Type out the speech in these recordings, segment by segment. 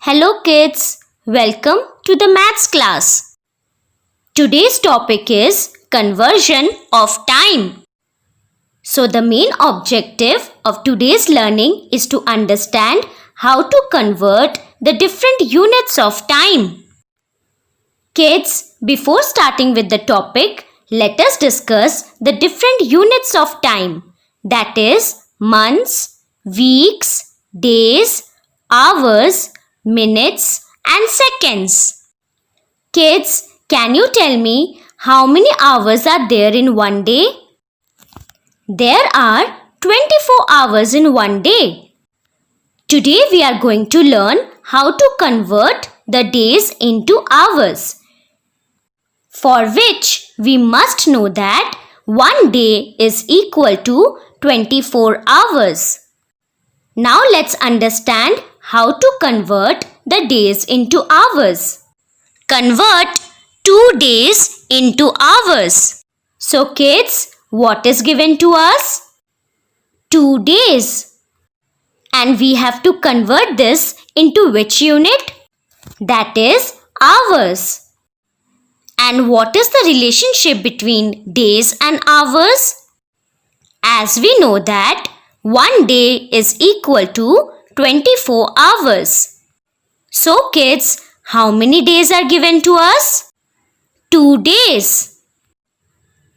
Hello kids, welcome to the maths class. Today's topic is conversion of time. So the main objective of today's learning is to understand how to convert the different units of time. Kids, before starting with the topic, let us discuss the different units of time, that is months, weeks, days, hours, minutes and seconds. Kids, can you tell me how many hours are there in one day? There are 24 hours in one day. Today we are going to learn how to convert the days into hours, for which we must know that one day is equal to 24 hours. Now let's understand how to convert the days into hours. Convert 2 days into hours. So kids, what is given to us? 2 days. And we have to convert this into which unit? That is hours. And what is the relationship between days and hours? As we know that 1 day is equal to 24 hours. So kids, how many days are given to us? 2 days.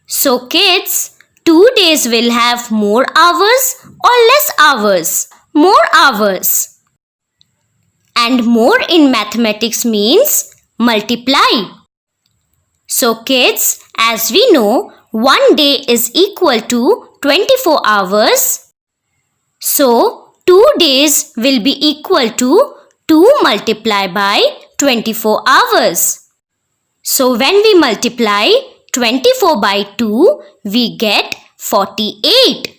So kids, 2 days will have more hours or less hours? More hours. And more in mathematics means multiply. So kids, as we know, 1 day is equal to 24 hours. So 2 days will be equal to 2 multiplied by 24 hours. So when we multiply 24 by 2, we get 48.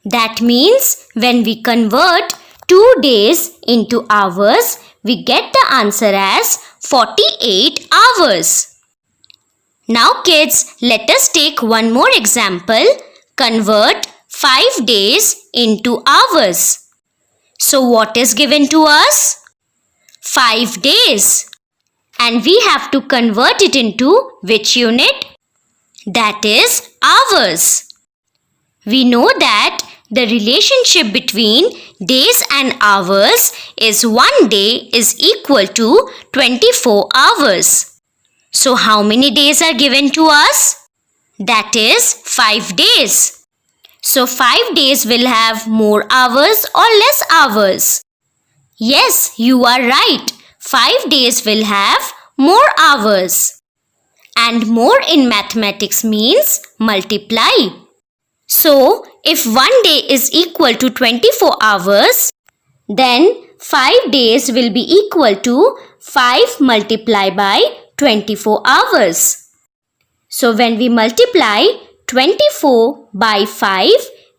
That means when we convert 2 days into hours, we get the answer as 48 hours. Now kids, let us take one more example. Convert 5 days into hours. So what is given to us? 5 days. And we have to convert it into which unit? That is hours. We know that the relationship between days and hours is 1 day is equal to 24 hours. So how many days are given to us? That is 5 days. So 5 days will have more hours or less hours? Yes, you are right. 5 days will have more hours. And more in mathematics means multiply. So if 1 day is equal to 24 hours, then 5 days will be equal to 5 multiplied by 24 hours. So when we multiply 24 by 5,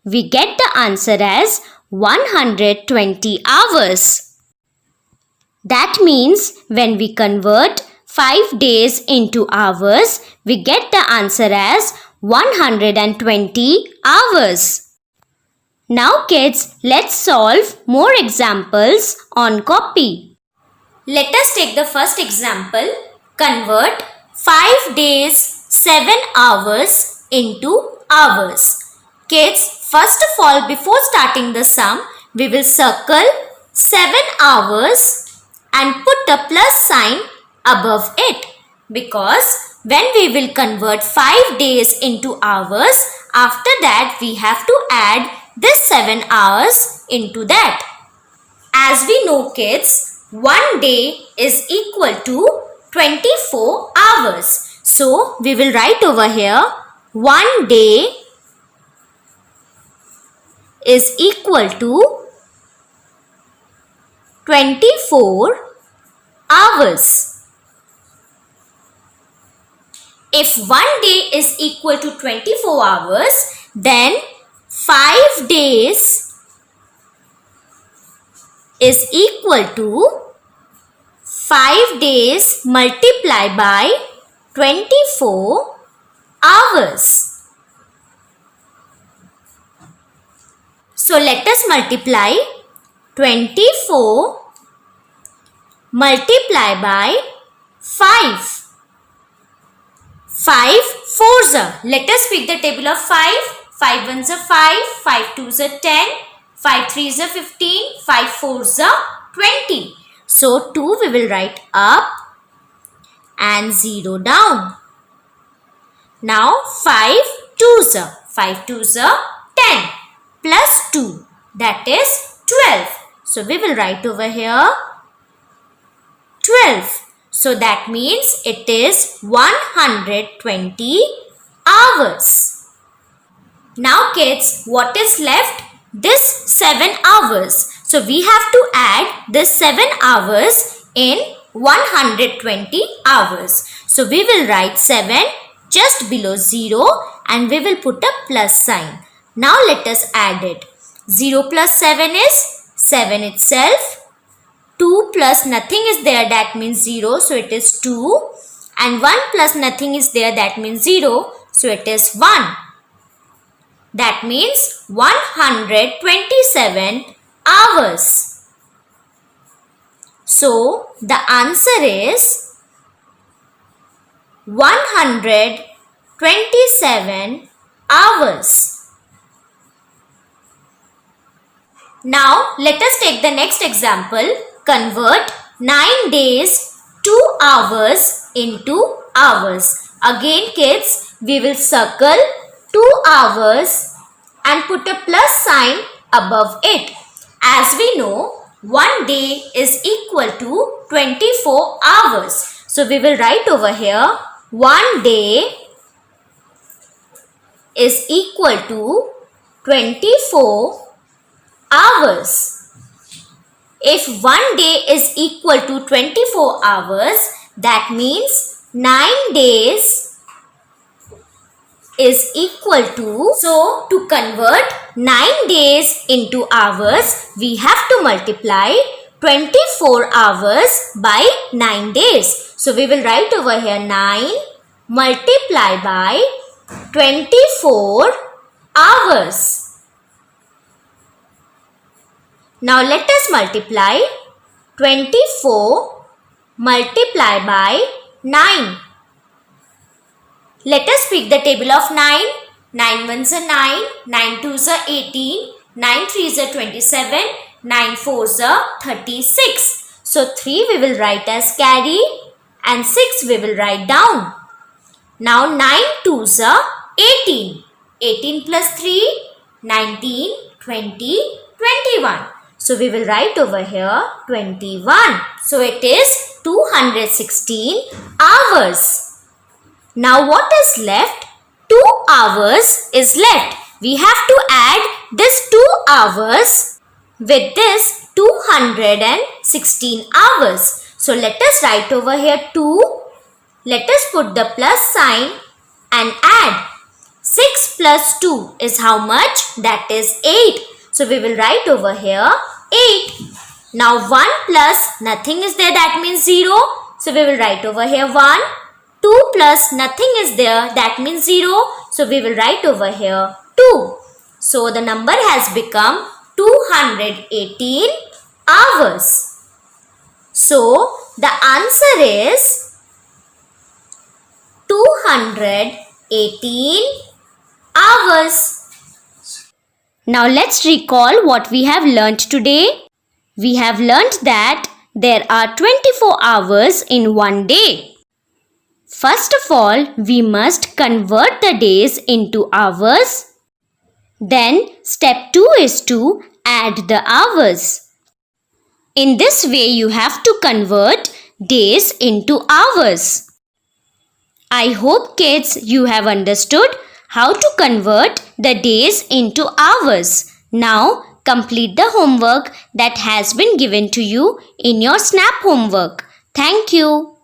we get the answer as 120 hours. That means when we convert 5 days into hours, we get the answer as 120 hours. Now kids, let's solve more examples on copy. Let us take the first example. Convert 5 days, 7 hours into hours. Kids, first of all, before starting the sum, we will circle 7 hours and put a plus sign above it, because when we will convert 5 days into hours, after that we have to add this 7 hours into that. As we know kids, 1 day is equal to 24 hours. So we will write over here 1 day is equal to 24 hours. If 1 day is equal to 24 hours, then 5 days is equal to 5 days multiplied by 24 hours. So let us multiply 24 multiply by 5. 5 fours are. Let us pick the table of 5. 5 ones are 5, 5 twos are 10, 5 threes are 15, 5 fours are 20. So 2 we will write up and 0 down. Now 5 twos are. 5 twos are 10 plus 2, that is 12. So we will write over here 12. So that means it is 120 hours. Now kids, what is left? This 7 hours. So we have to add this 7 hours in 120 hours. So we will write 7 just below 0 and we will put a plus sign. Now let us add it. 0 plus 7 is 7 itself. 2 plus nothing is there, that means 0, so it is 2. And 1 plus nothing is there, that means 0, so it is 1. That means 127 hours. So the answer is 127 hours. Now let us take the next example. Convert 9 days to hours into hours. Again kids, we will circle 2 hours and put a plus sign above it. As we know, 1 day is equal to 24 hours. So we will write over here 1 day is equal to 24 hours. If 1 day is equal to 24 hours, that means 9 days is equal to, so to convert 9 days into hours, we have to multiply 24 hours by 9 days. So we will write over here 9 multiply by 24 hours. Now let us multiply 24 multiply by 9. Let us pick the table of 9. 9 ones are 9, 9 twos are 18, 9 threes are 27, 9 fours are 36. So 3 we will write as carry and 6 we will write down. Now 9 twos are 18. 18 plus 3, 19, 20, 21. So we will write over here 21. So it is 216 hours. Now what is left? 2 hours is left. We have to add this 2 hours with this 216 hours. So let us write over here 2. Let us put the plus sign and add. 6 plus 2 is how much? That is 8. So we will write over here 8. Now 1 plus nothing is there, that means 0. So we will write over here 1. 2 plus nothing is there, that means 0. So we will write over here 2. So the number has become 218 hours. So the answer is 218 hours. Now let's recall what we have learnt today. We have learnt that there are 24 hours in one day. First of all, we must convert the days into hours. Then step 2 is to add the hours. In this way, you have to convert days into hours. I hope kids you have understood how to convert the days into hours. Now complete the homework that has been given to you in your SNAP homework. Thank you.